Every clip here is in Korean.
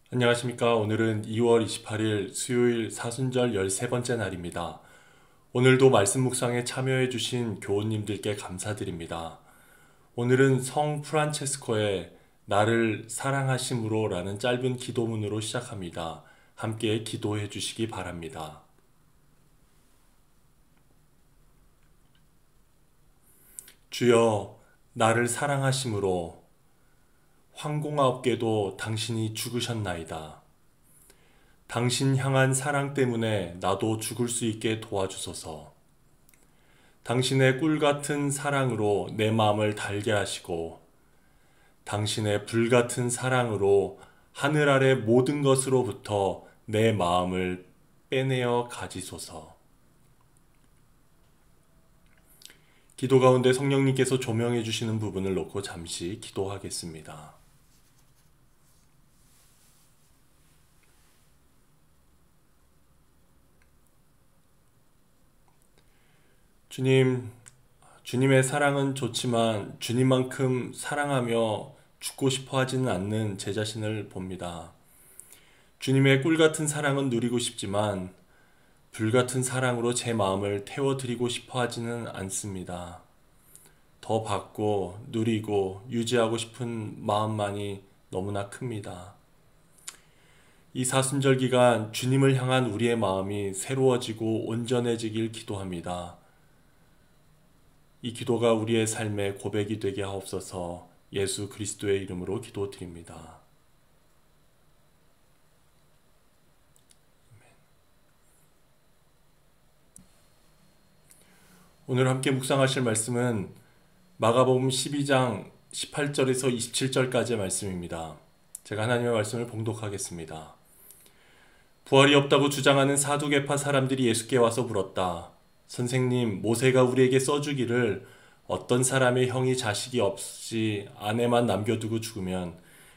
안녕하십니까. 오늘은 2월 28일 수요일 사순절 13번째 날입니다. 오늘도 말씀 묵상에 참여해 주신 교우님들께 감사드립니다. 오늘은 성 프란체스코의 나를 사랑하심으로 라는 짧은 기도문으로 시작합니다. 함께 기도해 주시기 바랍니다. 주여, 나를 사랑하심으로 황공하옵게도 당신이 죽으셨나이다. 당신 향한 사랑 때문에 나도 죽을 수 있게 도와주소서. 당신의 꿀 같은 사랑으로 내 마음을 달게 하시고, 당신의 불 같은 사랑으로 하늘 아래 모든 것으로부터 내 마음을 빼내어 가지소서. 기도 가운데 성령님께서 조명해 주시는 부분을 놓고 잠시 기도하겠습니다. 주님, 주님의 사랑은 좋지만 주님만큼 사랑하며 죽고 싶어 하지는 않는 제 자신을 봅니다. 주님의 꿀 같은 사랑은 누리고 싶지만 불 같은 사랑으로 제 마음을 태워드리고 싶어 하지는 않습니다. 더 받고 누리고 유지하고 싶은 마음만이 너무나 큽니다. 이 사순절 기간 주님을 향한 우리의 마음이 새로워지고 온전해지길 기도합니다. 이 기도가 우리의 삶의 고백이 되게 하옵소서. 예수 그리스도의 이름으로 기도드립니다. 오늘 함께 묵상하실 말씀은 마가복음 12장 18절에서 27절까지의 말씀입니다. 제가 하나님의 말씀을 봉독하겠습니다. 부활이 없다고 주장하는 사두개파 사람들이 예수께 와서 물었다. 선생님, 모세가 우리에게 써주기를 어떤 사람의 형이 자식이 없이 아내만 남겨두고 죽으면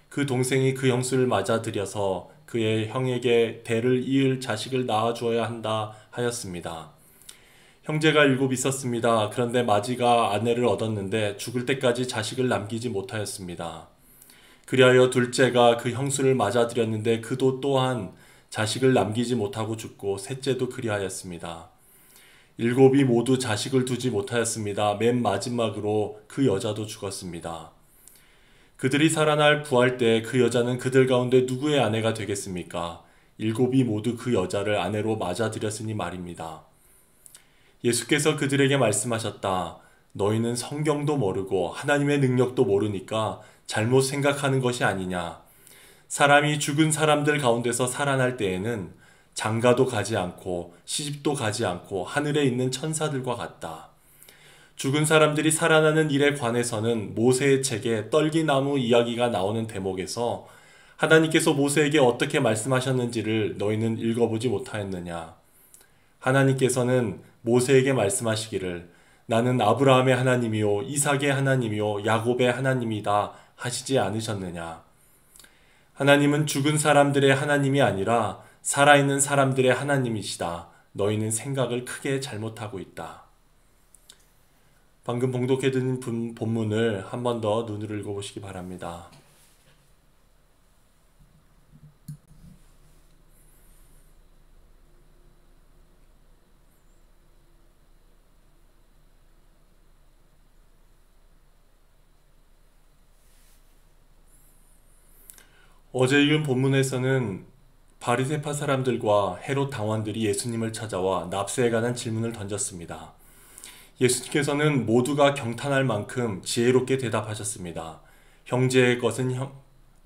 그 동생이 그 형수를 맞아들여서 그의 형에게 대를 이을 자식을 낳아주어야 한다 하였습니다. 형제가 7 있었습니다. 그런데 마지가 아내를 얻었는데 죽을 때까지 자식을 남기지 못하였습니다. 그리하여 둘째가 그 형수를 맞아들였는데 그도 또한 자식을 남기지 못하고 죽고 셋째도 그리하였습니다. 7이 모두 자식을 두지 못하였습니다. 맨 마지막으로 그 여자도 죽었습니다. 그들이 살아날 부활 때 그 여자는 그들 가운데 누구의 아내가 되겠습니까? 7이 모두 그 여자를 아내로 맞아들였으니 말입니다. 예수께서 그들에게 말씀하셨다. 너희는 성경도 모르고 하나님의 능력도 모르니까 잘못 생각하는 것이 아니냐. 사람이 죽은 사람들 가운데서 살아날 때에는 장가도 가지 않고 시집도 가지 않고 하늘에 있는 천사들과 같다. 죽은 사람들이 살아나는 일에 관해서는 모세의 책에 떨기나무 이야기가 나오는 대목에서 하나님께서 모세에게 어떻게 말씀하셨는지를 너희는 읽어보지 못하였느냐. 하나님께서는 모세에게 말씀하시기를 나는 아브라함의 하나님이요 이삭의 하나님이요 야곱의 하나님이다 하시지 않으셨느냐. 하나님은 죽은 사람들의 하나님이 아니라 살아있는 사람들의 하나님이시다. 너희는 생각을 크게 잘못하고 있다. 방금 봉독해드린 본문을 한 번 더 눈으로 읽어보시기 바랍니다. 어제 읽은 본문에서는 바리새파 사람들과 헤롯 당원들이 예수님을 찾아와 납세에 관한 질문을 던졌습니다. 예수님께서는 모두가 경탄할 만큼 지혜롭게 대답하셨습니다. 형제의 것은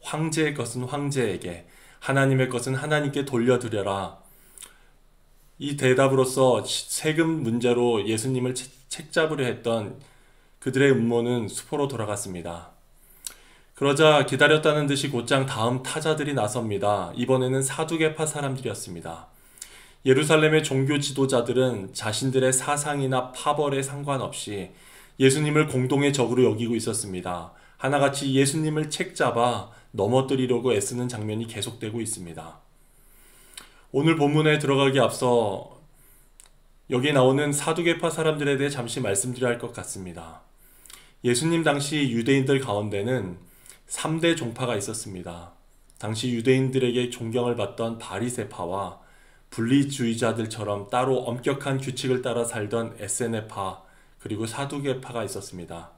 황제의 것은 황제에게, 하나님의 것은 하나님께 돌려드려라. 이 대답으로서 세금 문제로 예수님을 책잡으려 했던 그들의 음모는 수포로 돌아갔습니다. 그러자 기다렸다는 듯이 곧장 다음 타자들이 나섭니다. 이번에는 사두개파 사람들이었습니다. 예루살렘의 종교 지도자들은 자신들의 사상이나 파벌에 상관없이 예수님을 공동의 적으로 여기고 있었습니다. 하나같이 예수님을 책잡아 넘어뜨리려고 애쓰는 장면이 계속되고 있습니다. 오늘 본문에 들어가기 앞서 여기 나오는 사두개파 사람들에 대해 잠시 말씀드려야 할 것 같습니다. 예수님 당시 유대인들 가운데는 3대 종파가 있었습니다. 당시 유대인들에게 존경을 받던 바리새파와 분리주의자들처럼 따로 엄격한 규칙을 따라 살던 에세네파 그리고 사두개파가 있었습니다.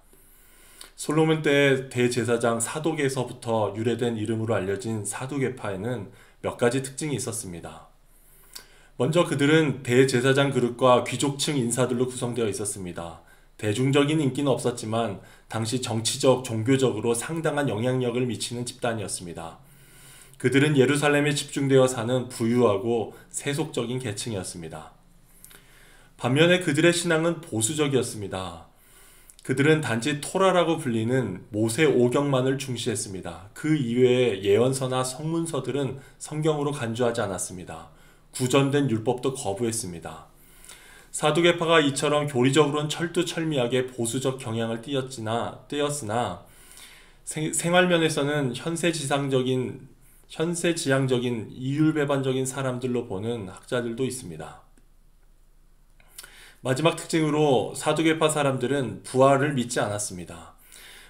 솔로몬 때 대제사장 사독에서부터 유래된 이름으로 알려진 사두개파에는 몇 가지 특징이 있었습니다. 먼저 그들은 대제사장 그룹과 귀족층 인사들로 구성되어 있었습니다. 대중적인 인기는 없었지만 당시 정치적, 종교적으로 상당한 영향력을 미치는 집단이었습니다. 그들은 예루살렘에 집중되어 사는 부유하고 세속적인 계층이었습니다. 반면에 그들의 신앙은 보수적이었습니다. 그들은 단지 토라라고 불리는 모세 오경만을 중시했습니다. 그 이외의 예언서나 성문서들은 성경으로 간주하지 않았습니다. 구전된 율법도 거부했습니다. 사두개파가 이처럼 교리적으로는 철두철미하게 보수적 경향을 띄었으나 생활면에서는 현세지향적인 이율배반적인 사람들로 보는 학자들도 있습니다. 마지막 특징으로 사두개파 사람들은 부활을 믿지 않았습니다.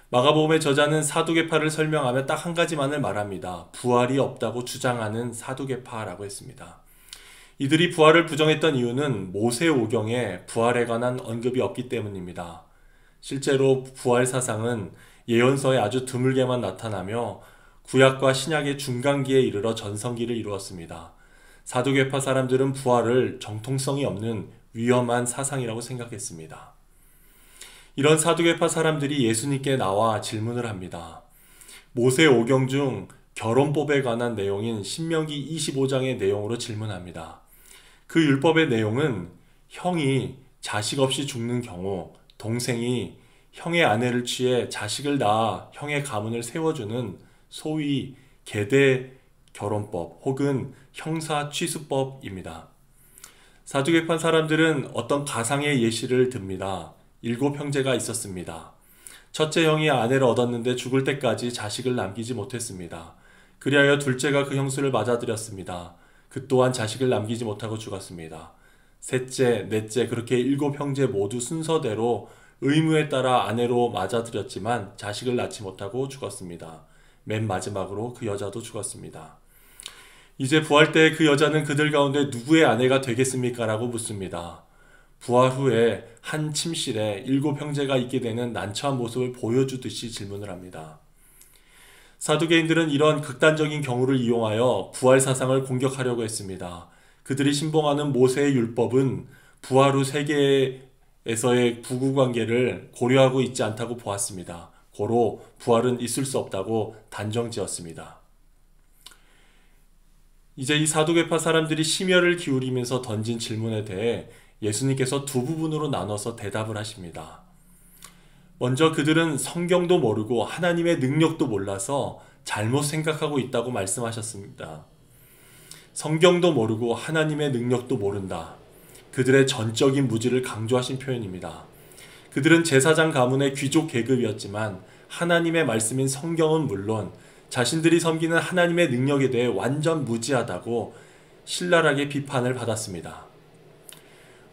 마가복음의 저자는 사두개파를 설명하며 딱 한 가지만을 말합니다. 부활이 없다고 주장하는 사두개파라고 했습니다. 이들이 부활을 부정했던 이유는 모세오경에 부활에 관한 언급이 없기 때문입니다. 실제로 부활 사상은 예언서에 아주 드물게만 나타나며 구약과 신약의 중간기에 이르러 전성기를 이루었습니다. 사두개파 사람들은 부활을 정통성이 없는 위험한 사상이라고 생각했습니다. 이런 사두개파 사람들이 예수님께 나와 질문을 합니다. 모세오경 중 결혼법에 관한 내용인 신명기 25장의 내용으로 질문합니다. 그 율법의 내용은 형이 자식 없이 죽는 경우 동생이 형의 아내를 취해 자식을 낳아 형의 가문을 세워주는 소위 계대 결혼법 혹은 형사 취수법입니다. 사두개파 사람들은 어떤 가상의 예시를 듭니다. 7형제가 있었습니다. 첫째 형이 아내를 얻었는데 죽을 때까지 자식을 남기지 못했습니다. 그리하여 둘째가 그 형수를 맞아들였습니다. 그 또한 자식을 남기지 못하고 죽었습니다. 셋째, 넷째 그렇게 7형제 모두 순서대로 의무에 따라 아내로 맞아들였지만 자식을 낳지 못하고 죽었습니다. 맨 마지막으로 그 여자도 죽었습니다. 이제 부활 때 그 여자는 그들 가운데 누구의 아내가 되겠습니까? 라고 묻습니다. 부활 후에 한 침실에 7형제가 있게 되는 난처한 모습을 보여주듯이 질문을 합니다. 사두개인들은 이런 극단적인 경우를 이용하여 부활 사상을 공격하려고 했습니다. 그들이 신봉하는 모세의 율법은 부활 후 세계에서의 부부관계를 고려하고 있지 않다고 보았습니다. 고로 부활은 있을 수 없다고 단정지었습니다. 이제 이 사두개파 사람들이 심혈을 기울이면서 던진 질문에 대해 예수님께서 두 부분으로 나눠서 대답을 하십니다. 먼저 그들은 성경도 모르고 하나님의 능력도 몰라서 잘못 생각하고 있다고 말씀하셨습니다. 성경도 모르고 하나님의 능력도 모른다. 그들의 전적인 무지를 강조하신 표현입니다. 그들은 제사장 가문의 귀족 계급이었지만 하나님의 말씀인 성경은 물론 자신들이 섬기는 하나님의 능력에 대해 완전 무지하다고 신랄하게 비판을 받았습니다.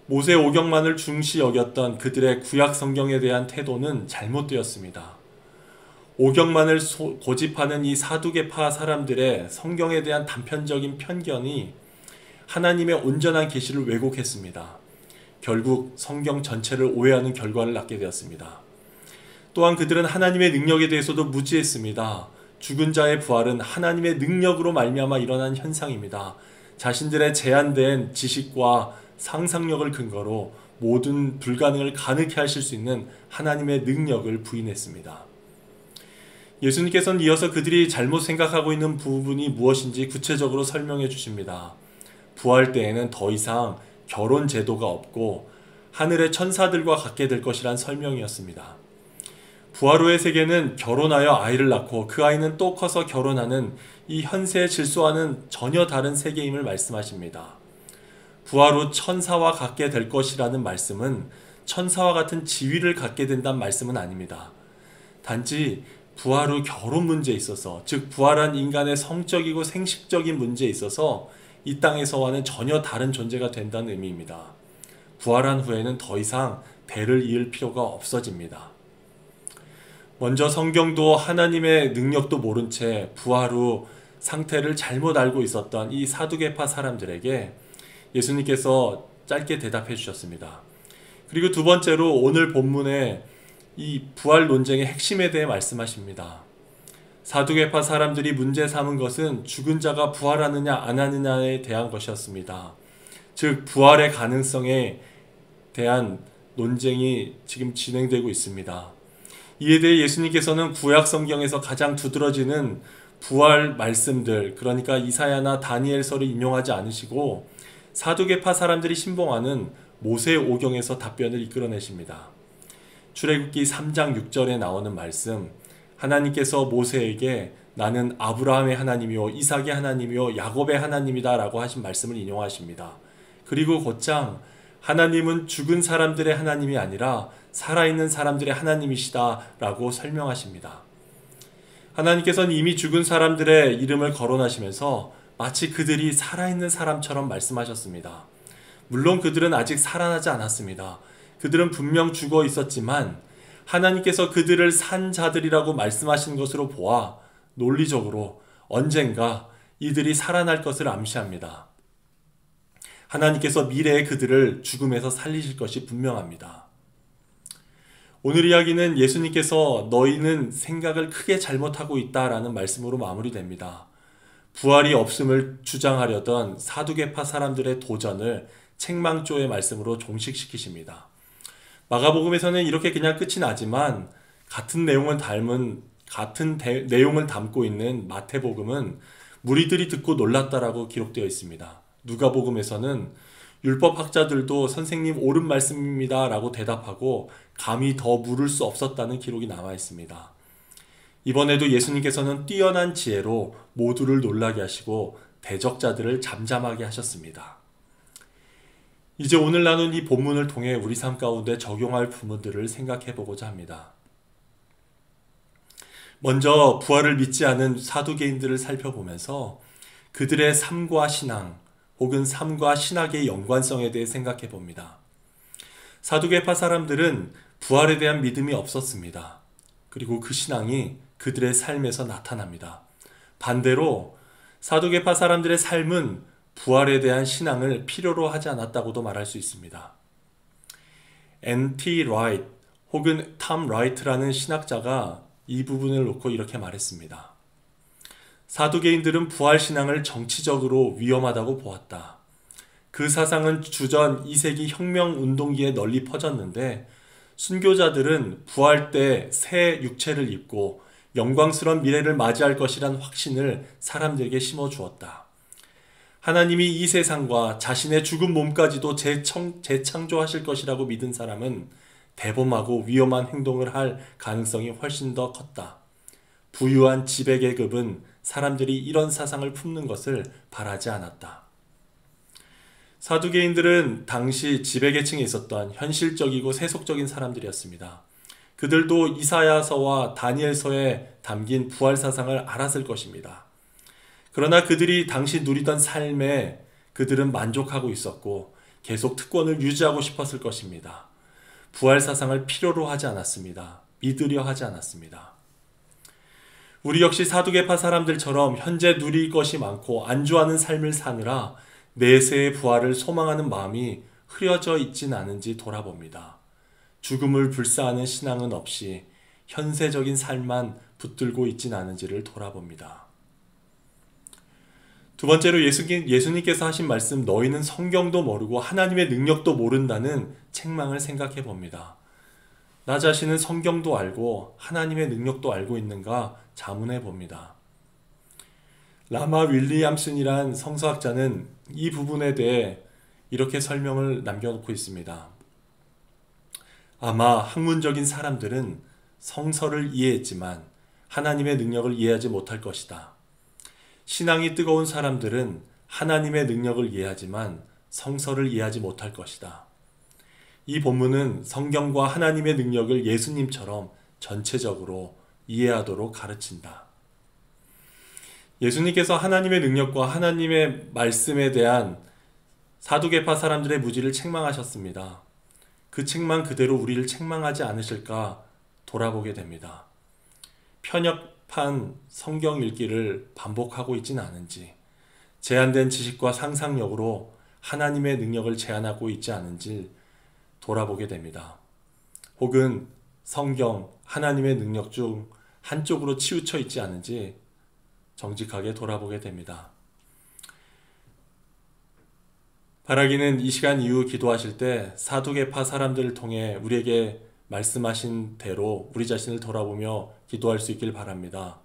모세 오경만을 중시 여겼던 그들의 구약 성경에 대한 태도는 잘못되었습니다. 오경만을 고집하는 이 사두개파 사람들의 성경에 대한 단편적인 편견이 하나님의 온전한 계시를 왜곡했습니다. 결국 성경 전체를 오해하는 결과를 낳게 되었습니다. 또한 그들은 하나님의 능력에 대해서도 무지했습니다. 죽은 자의 부활은 하나님의 능력으로 말미암아 일어난 현상입니다. 자신들의 제한된 지식과 상상력을 근거로 모든 불가능을 가능케 하실 수 있는 하나님의 능력을 부인했습니다. 예수님께서는 이어서 그들이 잘못 생각하고 있는 부분이 무엇인지 구체적으로 설명해 주십니다. 부활 때에는 더 이상 결혼 제도가 없고 하늘의 천사들과 같게 될 것이란 설명이었습니다. 부활 후의 세계는 결혼하여 아이를 낳고 그 아이는 또 커서 결혼하는 이 현세의 질서와는 전혀 다른 세계임을 말씀하십니다. 부활 후 천사와 같게 될 것이라는 말씀은 천사와 같은 지위를 갖게 된다는 말씀은 아닙니다. 단지 부활 후 결혼 문제에 있어서, 즉 부활한 인간의 성적이고 생식적인 문제에 있어서 이 땅에서와는 전혀 다른 존재가 된다는 의미입니다. 부활한 후에는 더 이상 대를 이을 필요가 없어집니다. 먼저 성경도 하나님의 능력도 모른 채 부활 후 상태를 잘못 알고 있었던 이 사두개파 사람들에게 예수님께서 짧게 대답해 주셨습니다. 그리고 두 번째로 오늘 본문의 이 부활 논쟁의 핵심에 대해 말씀하십니다. 사두개파 사람들이 문제 삼은 것은 죽은 자가 부활하느냐 안 하느냐에 대한 것이었습니다. 즉 부활의 가능성에 대한 논쟁이 지금 진행되고 있습니다. 이에 대해 예수님께서는 구약 성경에서 가장 두드러지는 부활 말씀들, 그러니까 이사야나 다니엘서를 인용하지 않으시고 사두개파 사람들이 신봉하는 모세 오경에서 답변을 이끌어내십니다. 출애굽기 3장 6절에 나오는 말씀, 하나님께서 모세에게 나는 아브라함의 하나님이요 이삭의 하나님이요 야곱의 하나님이다 라고 하신 말씀을 인용하십니다. 그리고 곧장 하나님은 죽은 사람들의 하나님이 아니라 살아있는 사람들의 하나님이시다 라고 설명하십니다. 하나님께서는 이미 죽은 사람들의 이름을 거론하시면서 마치 그들이 살아있는 사람처럼 말씀하셨습니다. 물론 그들은 아직 살아나지 않았습니다. 그들은 분명 죽어 있었지만 하나님께서 그들을 산 자들이라고 말씀하신 것으로 보아 논리적으로 언젠가 이들이 살아날 것을 암시합니다. 하나님께서 미래에 그들을 죽음에서 살리실 것이 분명합니다. 오늘 이야기는 예수님께서 너희는 생각을 크게 잘못하고 있다라는 말씀으로 마무리됩니다. 부활이 없음을 주장하려던 사두개파 사람들의 도전을 책망조의 말씀으로 종식시키십니다. 마가복음에서는 이렇게 그냥 끝이 나지만 같은 내용을 담고 있는 마태복음은 무리들이 듣고 놀랐다라고 기록되어 있습니다. 누가복음에서는 율법학자들도 선생님 옳은 말씀입니다 라고 대답하고 감히 더 물을 수 없었다는 기록이 남아 있습니다. 이번에도 예수님께서는 뛰어난 지혜로 모두를 놀라게 하시고 대적자들을 잠잠하게 하셨습니다. 이제 오늘 나눈 이 본문을 통해 우리 삶 가운데 적용할 부분들을 생각해 보고자 합니다. 먼저 부활을 믿지 않은 사두개인들을 살펴보면서 그들의 삶과 신앙 혹은 삶과 신학의 연관성에 대해 생각해 봅니다. 사두개파 사람들은 부활에 대한 믿음이 없었습니다. 그리고 그 신앙이 그들의 삶에서 나타납니다. 반대로 사두개파 사람들의 삶은 부활에 대한 신앙을 필요로 하지 않았다고도 말할 수 있습니다. N.T. 라이트 혹은 탐 라이트라는 신학자가 이 부분을 놓고 이렇게 말했습니다. 사두개인들은 부활신앙을 정치적으로 위험하다고 보았다. 그 사상은 주전 2세기 혁명운동기에 널리 퍼졌는데 순교자들은 부활 때 새 육체를 입고 영광스러운 미래를 맞이할 것이란 확신을 사람들에게 심어주었다. 하나님이 이 세상과 자신의 죽은 몸까지도 재창조하실 것이라고 믿은 사람은 대범하고 위험한 행동을 할 가능성이 훨씬 더 컸다. 부유한 지배계급은 사람들이 이런 사상을 품는 것을 바라지 않았다. 사두개인들은 당시 지배계층에 있었던 현실적이고 세속적인 사람들이었습니다. 그들도 이사야서와 다니엘서에 담긴 부활 사상을 알았을 것입니다. 그러나 그들이 당시 누리던 삶에 그들은 만족하고 있었고 계속 특권을 유지하고 싶었을 것입니다. 부활 사상을 필요로 하지 않았습니다. 믿으려 하지 않았습니다. 우리 역시 사두개파 사람들처럼 현재 누릴 것이 많고 안주하는 삶을 사느라 내세의 부활을 소망하는 마음이 흐려져 있진 않은지 돌아봅니다. 죽음을 불사하는 신앙은 없이 현세적인 삶만 붙들고 있진 않은지를 돌아봅니다. 두 번째로 예수님께서 하신 말씀, 너희는 성경도 모르고 하나님의 능력도 모른다는 책망을 생각해 봅니다. 나 자신은 성경도 알고 하나님의 능력도 알고 있는가 자문해 봅니다. 라마 윌리엄슨이란 성서학자는 이 부분에 대해 이렇게 설명을 남겨놓고 있습니다. 아마 학문적인 사람들은 성서를 이해했지만 하나님의 능력을 이해하지 못할 것이다. 신앙이 뜨거운 사람들은 하나님의 능력을 이해하지만 성서를 이해하지 못할 것이다. 이 본문은 성경과 하나님의 능력을 예수님처럼 전체적으로 이해하도록 가르친다. 예수님께서 하나님의 능력과 하나님의 말씀에 대한 사두개파 사람들의 무지를 책망하셨습니다. 그 책망 그대로 우리를 책망하지 않으실까 돌아보게 됩니다. 복잡한 성경 읽기를 반복하고 있지는 않은지, 제한된 지식과 상상력으로 하나님의 능력을 제한하고 있지 않은지 돌아보게 됩니다. 혹은 성경, 하나님의 능력 중 한쪽으로 치우쳐 있지 않은지 정직하게 돌아보게 됩니다. 바라기는 이 시간 이후 기도하실 때 사두개파 사람들을 통해 우리에게 말씀하신 대로 우리 자신을 돌아보며 기도할 수 있길 바랍니다.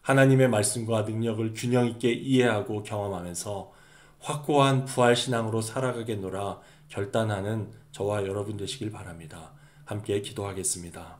하나님의 말씀과 능력을 균형 있게 이해하고 경험하면서 확고한 부활신앙으로 살아가겠노라 결단하는 저와 여러분 되시길 바랍니다. 함께 기도하겠습니다.